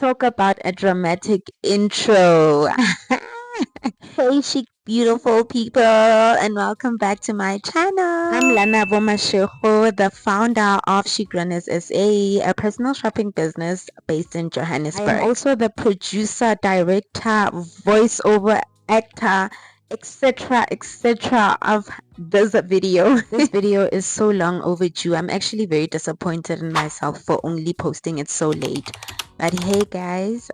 talk about a dramatic intro. Hey, chic, beautiful people, and welcome back to my channel. I'm Lanabo Mashego, the founder of Chic Runnerz SA, a personal shopping business based in Johannesburg. I'm also the producer, director, voiceover actor, etc of this video. This video is so long overdue. I'm actually very disappointed in myself for only posting it so late, but hey guys,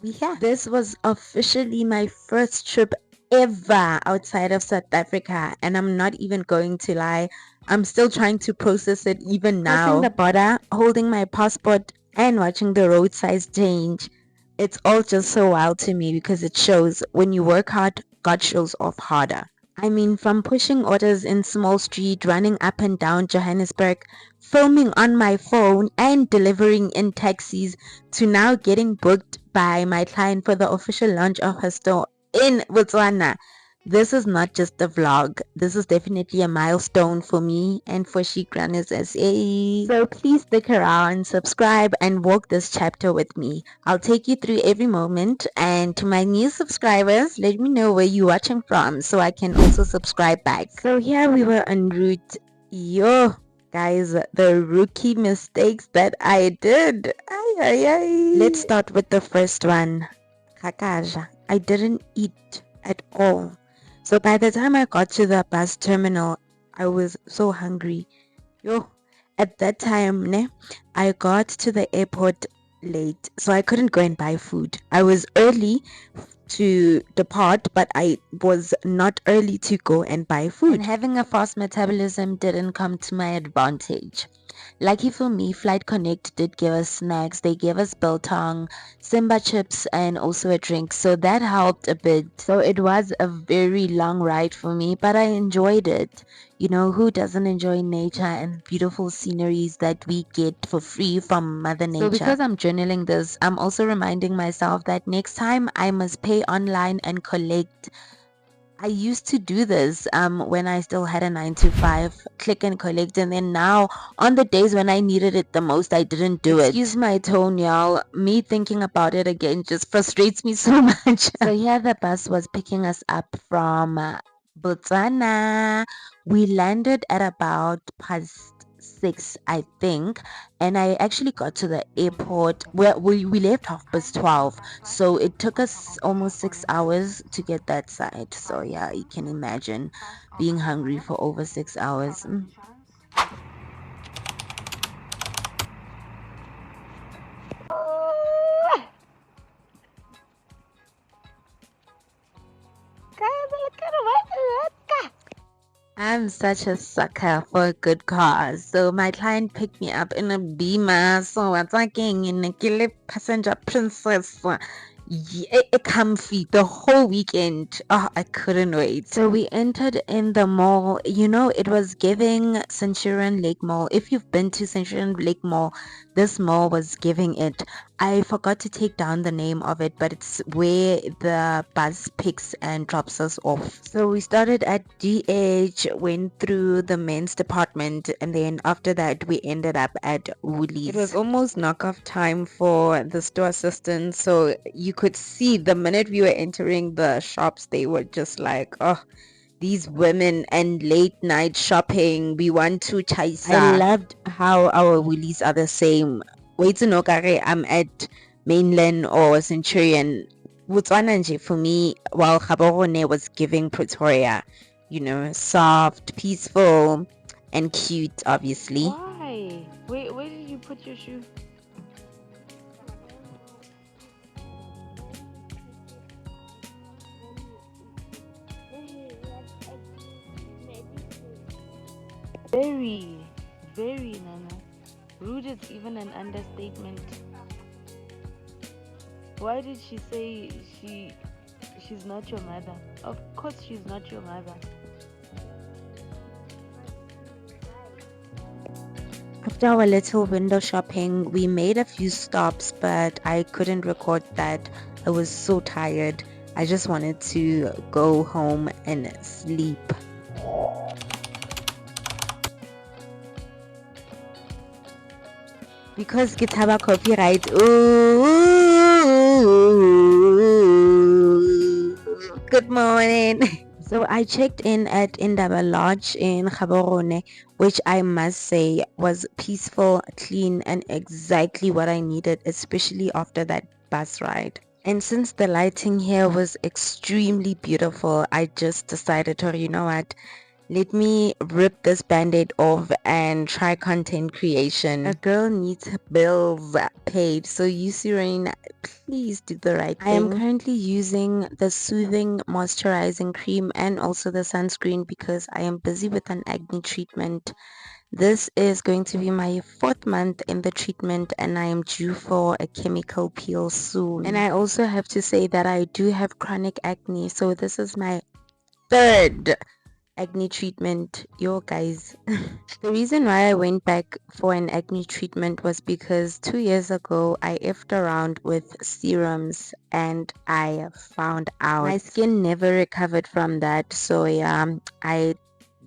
we here. This was officially my first trip ever outside of South Africa, and I'm not even going to lie, I'm still trying to process it even now. Crossing the border, holding my passport, and watching the road size change, it's all just so wild to me because it shows when you work hard, God shows off harder. I mean, from pushing orders in small street, running up and down Johannesburg, filming on my phone, and delivering in taxis, to now getting booked by my client for the official launch of her store in Botswana. This is not just a vlog. This is definitely a milestone for me and for Chic Runnerz SA. So please stick around, subscribe, and walk this chapter with me. I'll take you through every moment. And to my new subscribers, let me know where you're watching from so I can also subscribe back. So here we were en route. Yo, guys, the rookie mistakes that I did. Let's start with the first one. Kakaja. I didn't eat at all. So by the time I got to the bus terminal, I was so hungry. Yo, at that time, I got to the airport late, so I couldn't go and buy food. I was early to depart, but I was not early to go and buy food. And having a fast metabolism didn't come to my advantage. Lucky for me, Flight Connect did give us snacks. They gave us biltong, Simba chips, and also a drink. So that helped a bit. So it was a very long ride for me, but I enjoyed it. You know, who doesn't enjoy nature and beautiful sceneries that we get for free from Mother Nature? So because I'm journaling this, I'm also reminding myself that next time I must pay online and collect. I used to do this when I still had a 9 to 5, click and collect, and then now on the days when I needed it the most, I didn't do it. Excuse my tone, y'all. Me thinking about it again just frustrates me so much. So here the bus was picking us up from Botswana. We landed at about past 6, I think, and I actually got to the airport where we left off bus 12, so it took us almost 6 hours to get that side. So yeah, you can imagine being hungry for over 6 hours. I'm such a sucker for a good cause. So my client picked me up in a Beamer. So what's again in a killer passenger princess. Yeah, comfy the whole weekend. Oh, I couldn't wait. So we entered in the mall. You know, it was giving Centurion Lake Mall. If you've been to Centurion Lake Mall, this mall was giving it. I forgot to take down the name of it, but it's where the bus picks and drops us off. So we started at DH, went through the men's department, and then after that we ended up at Woolies. It was almost knockoff time for the store assistant, so you could see the minute we were entering the shops, they were just like, oh, these women and late night shopping, we want to chase. I loved how our Woolies are the same. Wait to know, I'm at Mainland or Centurion. Botswana nje for me, while Gaborone was giving Pretoria, you know, soft, peaceful, and cute, obviously. Why? Wait, where did you put your shoe? Very, Nana. Rude is even an understatement. Why did she say she's not your mother? Of course she's not your mother. After our little window shopping, we made a few stops, but I couldn't record that. I was so tired. I just wanted to go home and sleep. Because guitar copyright. Ooh. Good morning. So I checked in at Indaba Lodge in Gaborone, which I must say was peaceful, clean, and exactly what I needed, especially after that bus ride. And since the lighting here was extremely beautiful, I just decided, or you know what, let me rip this band-aid off and try content creation. A girl needs bills paid, so you Serene, please do the right thing. I am currently using the soothing moisturizing cream and also the sunscreen because I am busy with an acne treatment. This is going to be my 4th month in the treatment and I am due for a chemical peel soon. And I also have to say that I do have chronic acne, so this is my 3rd acne treatment. Yo guys. The reason why I went back for an acne treatment was because 2 years ago I effed around with serums and I found out my skin never recovered from that. So yeah, I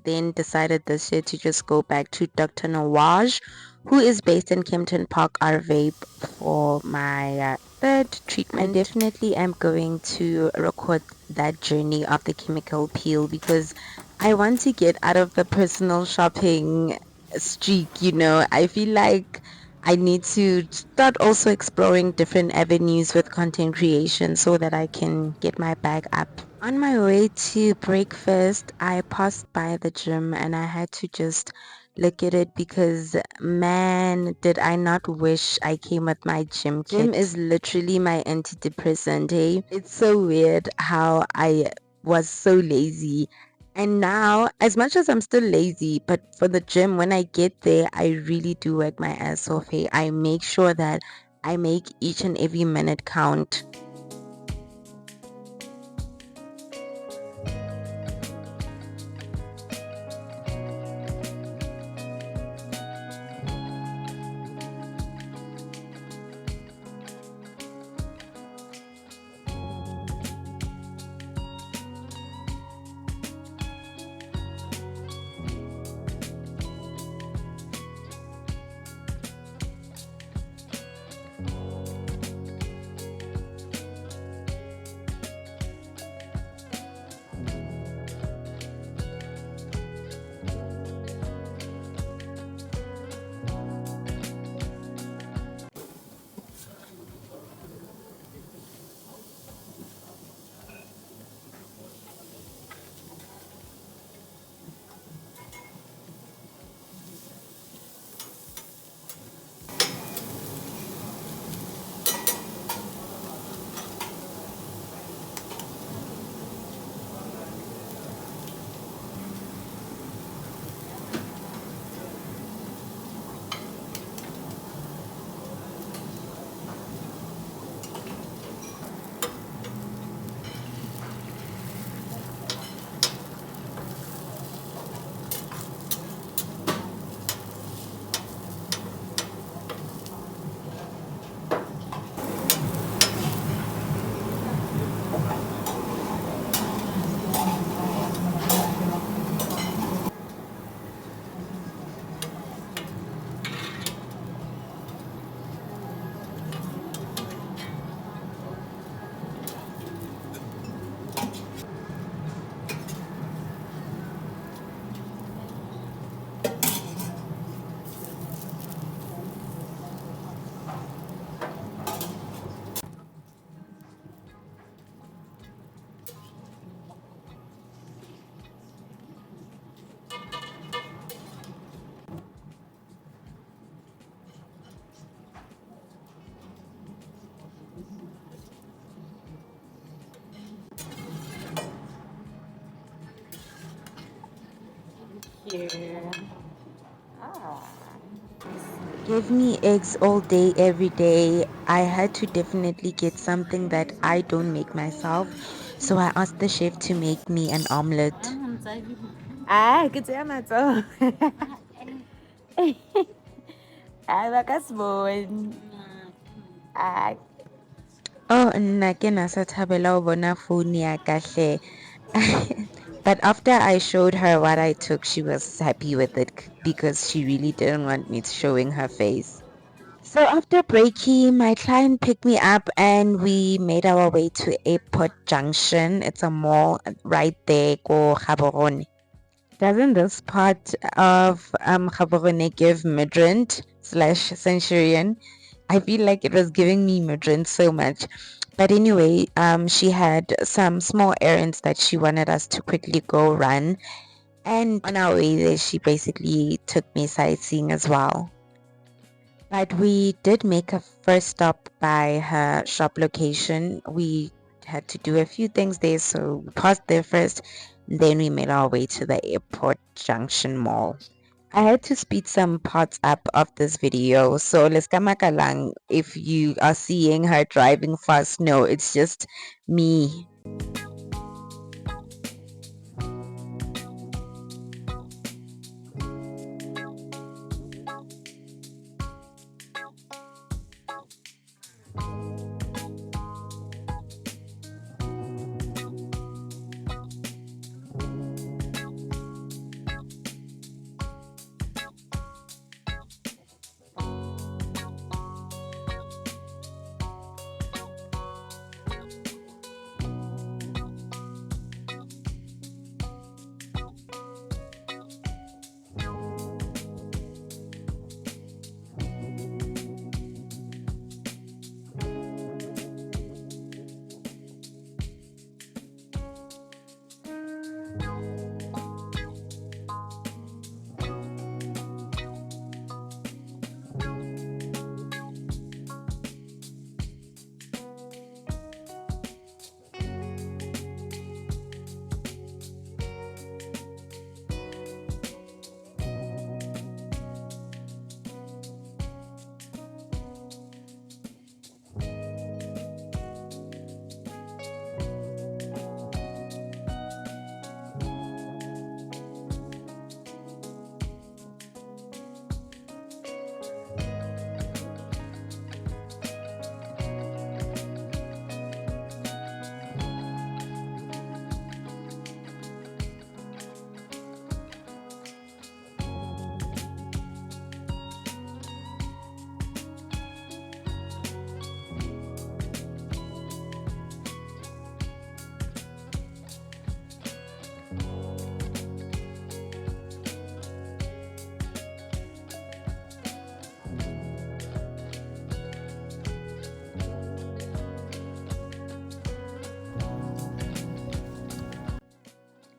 then decided this year to just go back to Dr. Nawaj, who is based in Kempton Park, Arvape, for my 3rd treatment. I definitely am going to record that journey of the chemical peel because I want to get out of the personal shopping streak. I feel like I need to start also exploring different avenues with content creation so that I can get my bag up. On my way to breakfast, I passed by the gym and I had to just look at it because man, did I not wish I came with my gym kit. Gym is literally my antidepressant, hey? It's so weird how I was so lazy. And now, as much as I'm still lazy, but for the gym, when I get there, I really do work my ass off, hey? I make sure that I make each and every minute count. Here. Give me eggs all day, every day. I had to definitely get something that I don't make myself. So I asked the chef to make me an omelette. Ah, ke tsaya matsogo. Ah, ba ka se bone. Ah, Oh, nna ke na sa thabela ho bona phone ya ka hle. But after I showed her what I took, she was happy with it because she really didn't want me showing her face. So after breaking, my client picked me up and we made our way to Airport Junction. It's a mall right there called Gaborone. Doesn't this part of Gaborone give Midrand / Centurion? I feel like it was giving me Midrand so much. But anyway, she had some small errands that she wanted us to quickly go run. And on our way there, she basically took me sightseeing as well. But we did make a first stop by her shop location. We had to do a few things there, so we paused there first. Then we made our way to the Airport Junction Mall. I had to speed some parts up of this video, so let's lang if you are seeing her driving fast. No, it's just me.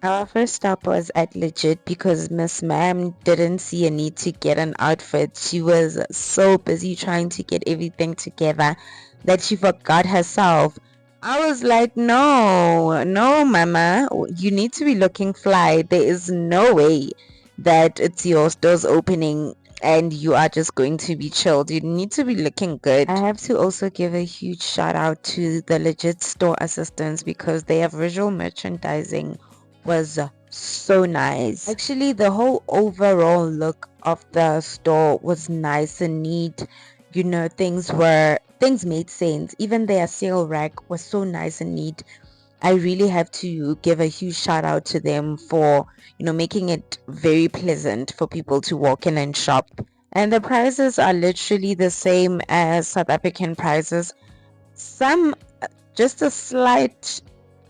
Our first stop was at Legit because Miss Ma'am didn't see a need to get an outfit. She was so busy trying to get everything together that she forgot herself. I was like, no, mama, you need to be looking fly. There is no way that it's your store's opening and you are just going to be chilled. You need to be looking good. I have to also give a huge shout out to the Legit store assistants because they have visual merchandising was so nice. Actually, the whole overall look of the store was nice and neat. You know, things made sense. Even their sale rack was so nice and neat. I really have to give a huge shout out to them for, making it very pleasant for people to walk in and shop. And the prices are literally the same as South African prices. Some just a slight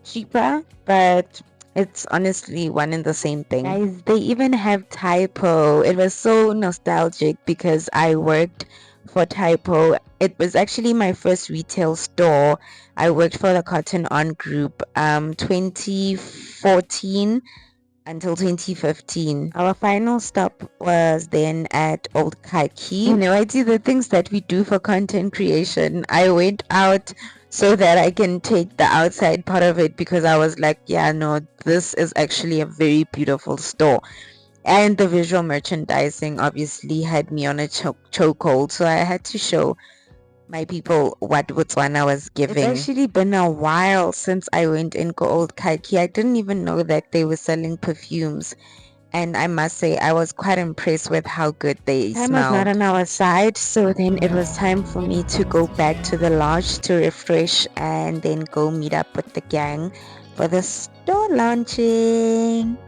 cheaper, but it's honestly one and the same thing. Guys, they even have Typo. It was so nostalgic because I worked for Typo. It was actually my first retail store. I worked for the Cotton On Group 2014 until 2015. Our final stop was then at Old Khaki. I do the things that we do for content creation. I went out so that I can take the outside part of it because I was like, yeah, no, this is actually a very beautiful store. And the visual merchandising obviously had me on a chokehold, so I had to show my people what Botswana was giving. It's actually been a while since I went in Old Khaki. I didn't even know that they were selling perfumes. And I must say, I was quite impressed with how good they smelled. Time was not on our side, so then it was time for me to go back to the lodge to refresh and then go meet up with the gang for the store launching.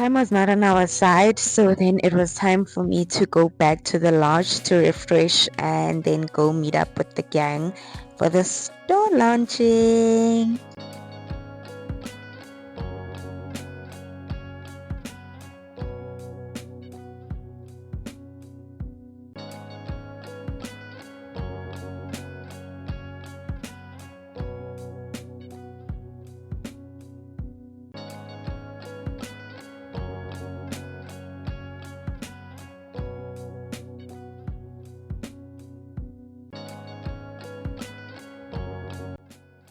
Time was not on our side, so then it was time for me to go back to the lodge to refresh and then go meet up with the gang for the store launching.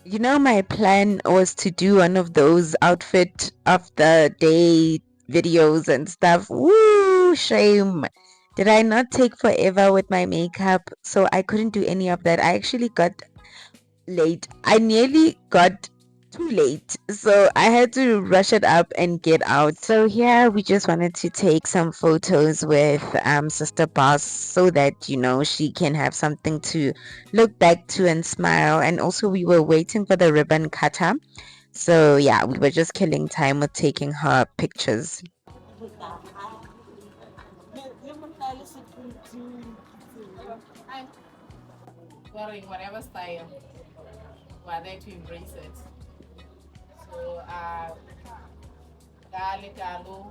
You know, my plan was to do one of those outfit of the day videos and stuff. Woo, shame. Did I not take forever with my makeup? So I couldn't do any of that. I actually got late. I nearly got too late, so I had to rush it up and get out. So here we just wanted to take some photos with Sister Boss so that, you know, she can have something to look back to and smile. And also we were waiting for the ribbon cutter, so yeah, we were just killing time with taking her pictures. Wearing whatever style, we're there to embrace it. So, Dale Galo,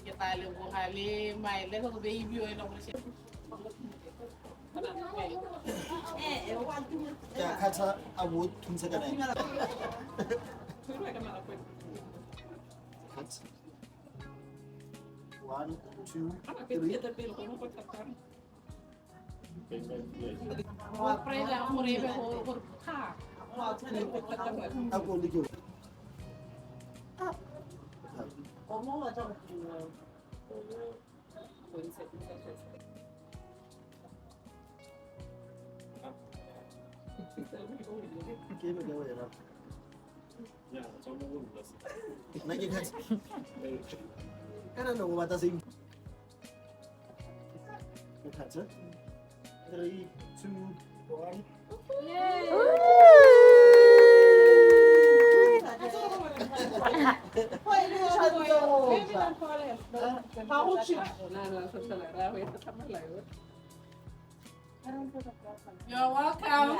Kitale Buhale, my little baby, and all this. Kata award tunsaganay. Cut. 1, 2, 3. Ako ligyo. Three, 2, 1. You're welcome.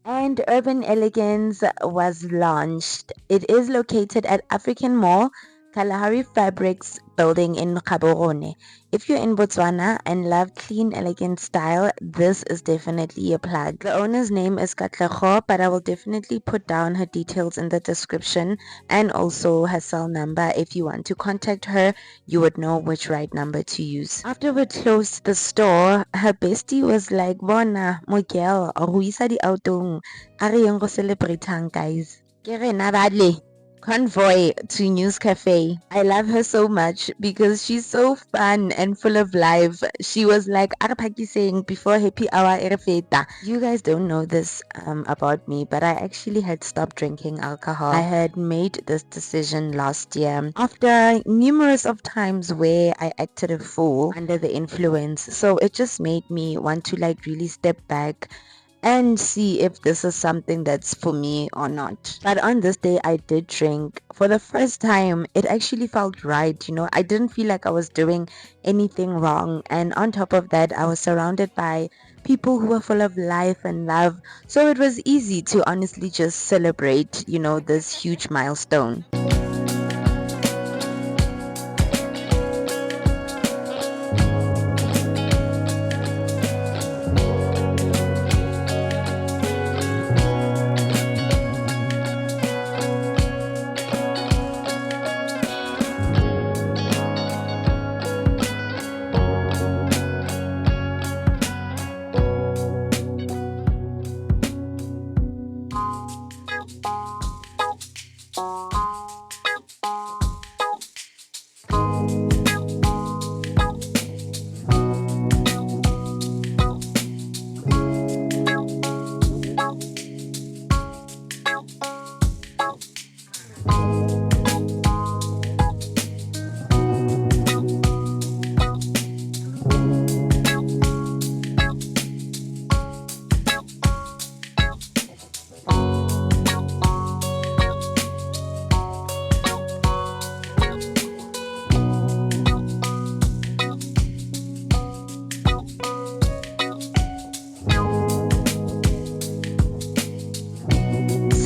And Urban Elegance was launched. It is located at African Mall, Khalari Fabrics building in Gaborone. If you're in Botswana and love clean, elegant style, this is definitely a plug. The owner's name is Katlego, but I will definitely put down her details in the description and also her cell number. If you want to contact her, you would know which right number to use. After we closed the store, her bestie was like, "Bona, Miguel, go isa di autong, a re yeng go celebrate guys." Ke rena bale. convoy to News Cafe. I love her so much because she's so fun and full of life. She was like Arapaki saying before happy hour erefeta. You guys don't know this about me, but I actually had stopped drinking alcohol. I had made this decision last year after numerous of times where I acted a fool under the influence. So it just made me want to like really step back and see if this is something that's for me or not. But on this day, I did drink for the first time. It actually felt right, you know. I didn't feel like I was doing anything wrong. And on top of that, I was surrounded by people who were full of life and love. So it was easy to honestly just celebrate, you know, this huge milestone.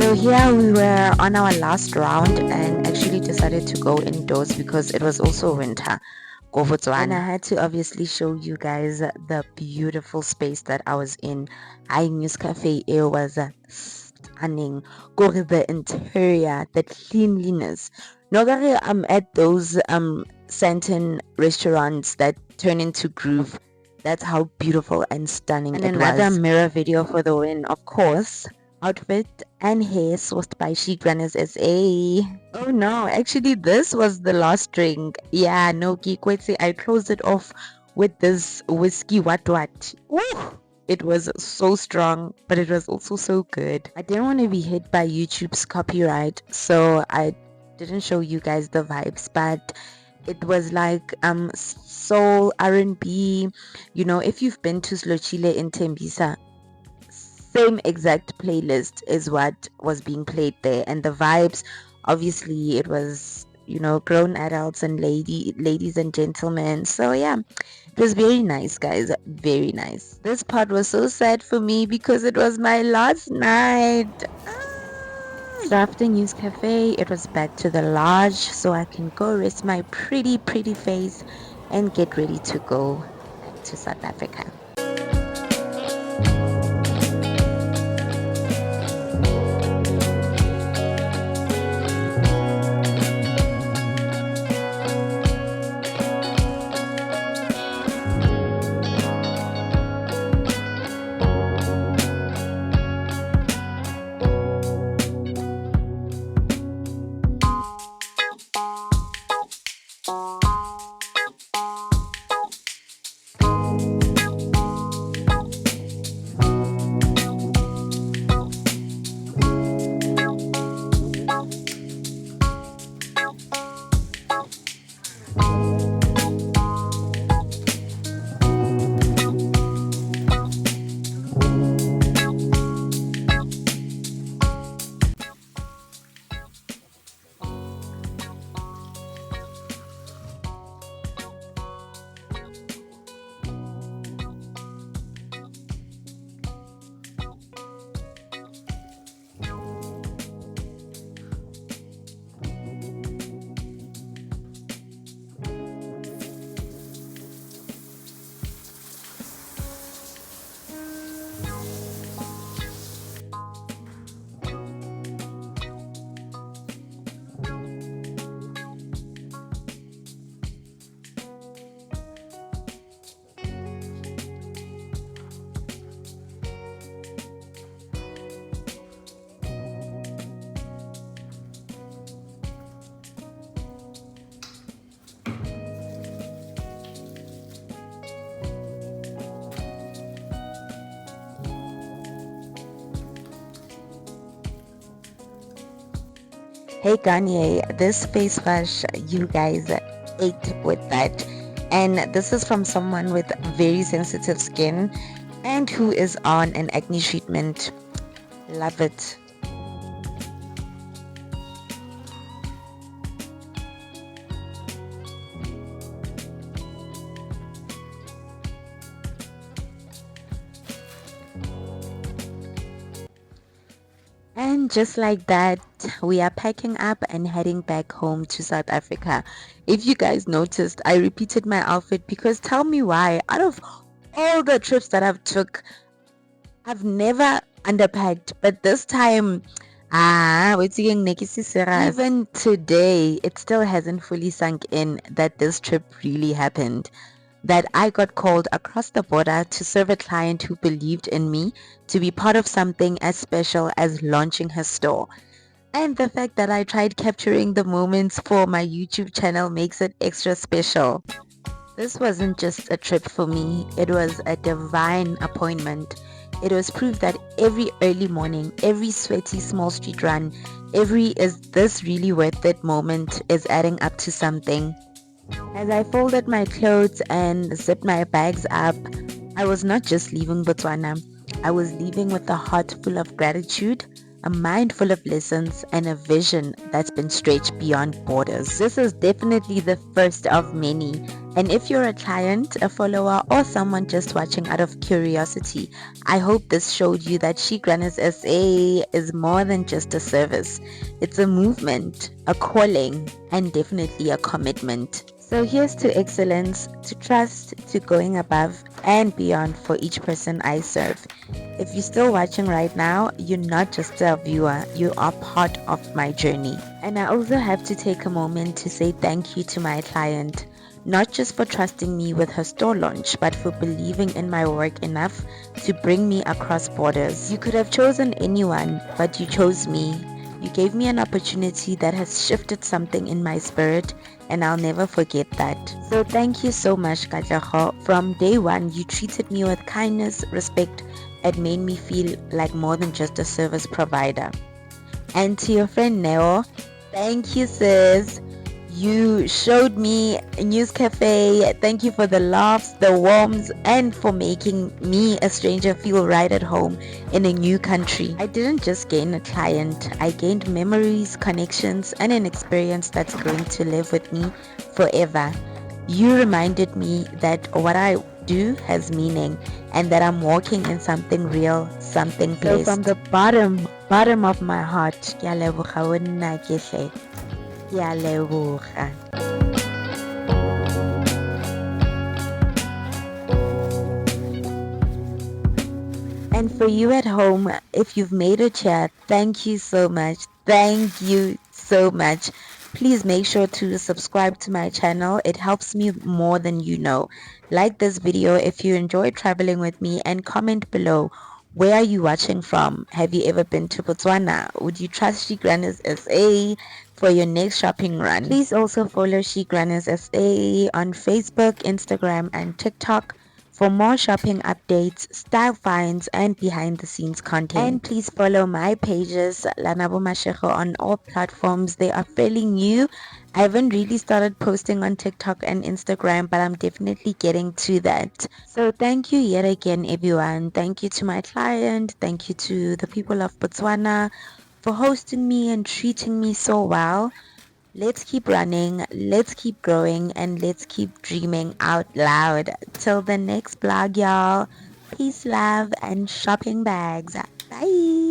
So here we were on our last round and actually decided to go indoors because it was also winter. Go Botswana. And I had to obviously show you guys the beautiful space that I was in. News Cafe, it was stunning. Go to the interior, the cleanliness. Nogare I'm at those Santon restaurants that turn into groove. That's how beautiful and stunning it was. And another mirror video for the win, of course. Outfit and hair sourced by Chic Runnerz SA. Oh no, actually this was the last drink. Yeah, no kikwetse. I closed it off with this whiskey what. Woo! It was so strong, but it was also so good. I didn't want to be hit by YouTube's copyright, so I didn't show you guys the vibes, but it was like soul R&B. You know, if you've been to Slochile in Tembisa, same exact playlist is what was being played there, and the vibes, obviously it was, you know, grown adults and ladies and gentlemen. So yeah, it was very nice, guys, very nice. This part was so sad for me because it was my last night. So after News Cafe, it was back to the lodge so I can go rest my pretty face and get ready to go back to South Africa. Hey Kanye, this face wash, you guys ate with that. And this is from someone with very sensitive skin and who is on an acne treatment. Love it. And just like that, we are packing up and heading back home to South Africa. If you guys noticed, I repeated my outfit because tell me why. Out of all the trips that I've took, I've never underpacked, but this time, even today, it still hasn't fully sunk in that this trip really happened. That I got called across the border to serve a client who believed in me to be part of something as special as launching her store. And the fact that I tried capturing the moments for my YouTube channel makes it extra special. This wasn't just a trip for me, it was a divine appointment. It was proof that every early morning, every sweaty small street run, every "is this really worth it" moment is adding up to something. As I folded my clothes and zipped my bags up, I was not just leaving Botswana. I was leaving with a heart full of gratitude, a mind full of lessons, and a vision that's been stretched beyond borders. This is definitely the first of many. And if you're a client, a follower, or someone just watching out of curiosity, I hope this showed you that Chic Runnerz SA is more than just a service. It's a movement, a calling, and definitely a commitment. So here's to excellence, to trust, to going above and beyond for each person I serve. If you're still watching right now, you're not just a viewer, you are part of my journey. And I also have to take a moment to say thank you to my client, not just for trusting me with her store launch, but for believing in my work enough to bring me across borders. You could have chosen anyone, but you chose me. You gave me an opportunity that has shifted something in my spirit, and I'll never forget that. So thank you so much, Katlego. From day one, you treated me with kindness, respect, and made me feel like more than just a service provider. And to your friend Neo, thank you, sis. You showed me a news cafe. Thank you for the laughs, the warmth, and for making me, a stranger, feel right at home in a new country. I didn't just gain a client, I gained memories, connections, and an experience that's going to live with me forever. You reminded me that what I do has meaning and that I'm walking in something real, something blessed. So from the bottom of my heart, ke a leboga wena ke hle. Ke a leboga. And for you at home, if you've made it here, thank you so much. Thank you so much. Please make sure to subscribe to my channel. It helps me more than you know. Like this video if you enjoyed traveling with me, and comment below. Where are you watching from? Have you ever been to Botswana? Would you trust Chic Runnerz SA for your next shopping run? Please also follow Chic Runnerz SA on Facebook, Instagram, and TikTok for more shopping updates, style finds, and behind the scenes content. And please follow my pages, Lanabo Mashego, on all platforms. They are fairly new. I haven't really started posting on TikTok and Instagram, but I'm definitely getting to that. So thank you yet again, everyone. Thank you to my client. Thank you to the people of Botswana for hosting me and treating me so well. Let's keep running, let's keep growing, and let's keep dreaming out loud. Till the next vlog, y'all. Peace, love, and shopping bags. Bye.